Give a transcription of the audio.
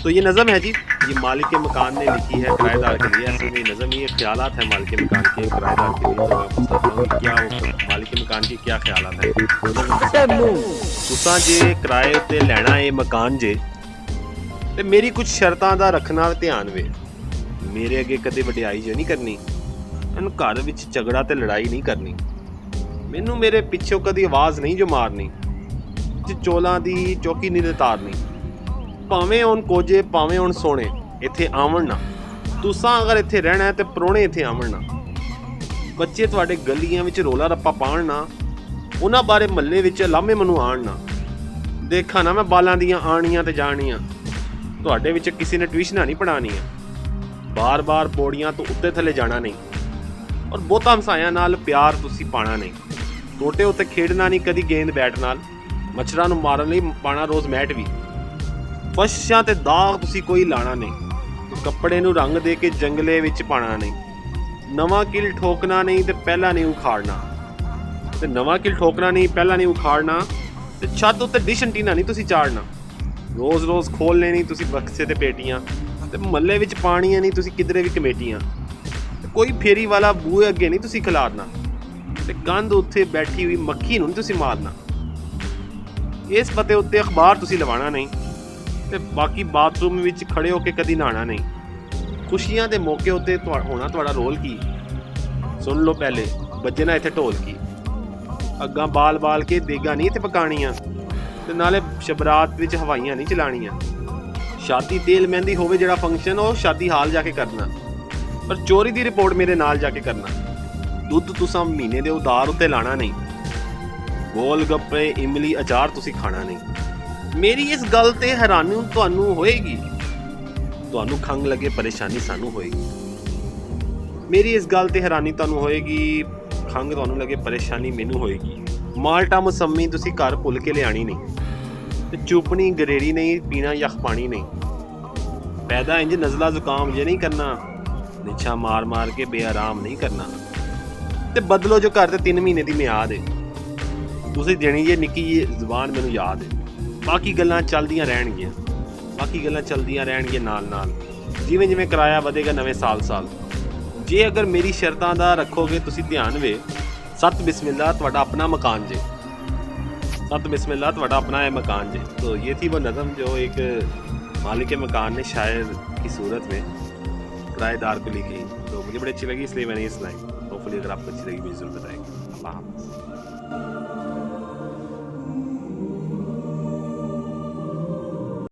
तो ये नज़म है जी, ये मालिक मकान ने लिखी है किराएदार के लिए। ऐसे में नज़म ये ख्यालात है मालिक मकान के किराएदार के लिए। तो मैं आपको बताता हूँ कि क्या मालिक मकान के क्या ख्यालात है। तुसां जे किराए उत्ते लैना है मकान जे, ते मेरी कुछ शर्तां दा रखना ध्यान वे। मेरे अगे कदे वडियाई जो नहीं करनी, मैनूं घर विच झगड़ा ते लड़ाई नहीं करनी, मैनूं मेरे पिछों कदी आवाज़ नहीं जो मारनी, चोलां दी चौकी नहीं तारनी। भावें हुण कोजे भावें हुण सोने इत्थे आवन ना। तुसां अगर इत्थे रहना है ते परौणे इत्थे आवन ना। बच्चे तुहाडे गलियां विच रोला रप्पा पाण ना, उन्हां बारे महल्ले विच लामे मैनूं आण ना। देखा ना मैं बालां दियां आणियां ते जाणियां, तुहाडे विच किसी ने ट्यूशनां नहीं पढ़ाणियां। बार बार पौड़ियां तो उत्ते थले जाना नहीं, और बहुता हमसायां नाल प्यार तुसीं पाना नहीं। टोटे उत्ते खेडना नहीं कदी गेंद बैट नाल, मच्छरां नूं मारन लई पाना रोज़ मैट भी। फर्शां ते दाग तुसीं कोई लाना नहीं, कपड़े नूं रंग दे के जंगले विच पाना नहीं। नवां किल ठोकना नहीं ते पहला नहीं उखाड़ना, ते नवां किल ठोकना नहीं पहला नहीं उखाड़ना। ते छत उत्ते डिश एंटीना नहीं तुसीं चाड़ना, रोज़ रोज़ खोलने नहीं तुसीं बक्से ते पेटियां। ते महल्ले विच पाणियां नहीं तुसीं किधरे भी कमेटियां। कोई फेरी वाला बूहे अगे नहीं तुसीं खिलारना, ते कंध उत्थे बैठी हुई मक्खी नूं नहीं तुसीं मारना। इस पते उत्ते अखबार तुसीं लवाना नहीं, ते बाकी बाथरूम विच खड़े होके कदी नहाना नहीं। खुशियां दे मौके उत्ते होना तुहाडा रोल की, सुन लो पहले बज्जे ना इत्थे ढोल की। अग्गां बाल बाल के देगा नहीं इत्थे पकाणियां, ते नाले शबरात विच हवाइयां नहीं चलाणियां। शादी तेल मेहंदी होवे जेड़ा फंक्शन ओ शादी हाल जाके करना, पर चोरी दी रिपोर्ट मेरे नाल जाके करना। दुद्ध तुसां महीने दे उधार उत्ते लाना नहीं, गोल गप्पे इमली अचार तुसीं खाना नहीं। मेरी इस गल ते हैरानी तुहानूं होएगी, तुहानूं खंघ लगे परेशानी सानूं होएगी। मेरी इस गल ते हैरानी तुहानूं होएगी, खंघ तुहानूं लगे परेशानी मैनूं होएगी। माल्टा मौसमी तुसीं घर भुल के लियाणी नहीं, ते चुपनी गरेरी नहीं पीना यख पानी नहीं। पैदा इंज नज़ला जुकाम ये नहीं करना, निछा मार मार के बेआराम नहीं करना। ते बदलो जो घर ते 3 महीने दी मियाद है, तुसीं देनी ये निक्की जी जुबान मैनूं याद है। बाकी गल्लां चलदियां रहणगियां, बाकी गल्लां चलदियां रहणगियां नाल नाल, जिवें जिवें किराया वधेगा नवें साल साल। जे अगर मेरी शर्तां दा रखोगे तुसीं ध्यान वे, सत बिस्मिल्लाह तुहाडा अपना मकान जे, सत बिस्मिल्लाह तुहाडा अपना है मकान जे। तो ये थी वो नज़म जो एक मालिक मकान ने शायर की सूरत में किराएदार को लिखी। तो मुझे बड़ी अच्छी लगी, इसलिए मैंने ये सुनाई। होपफुली अगर आपको अच्छी लगी मुझे ज़रूर बताएंगे। अल्लाह हाफ़िज़।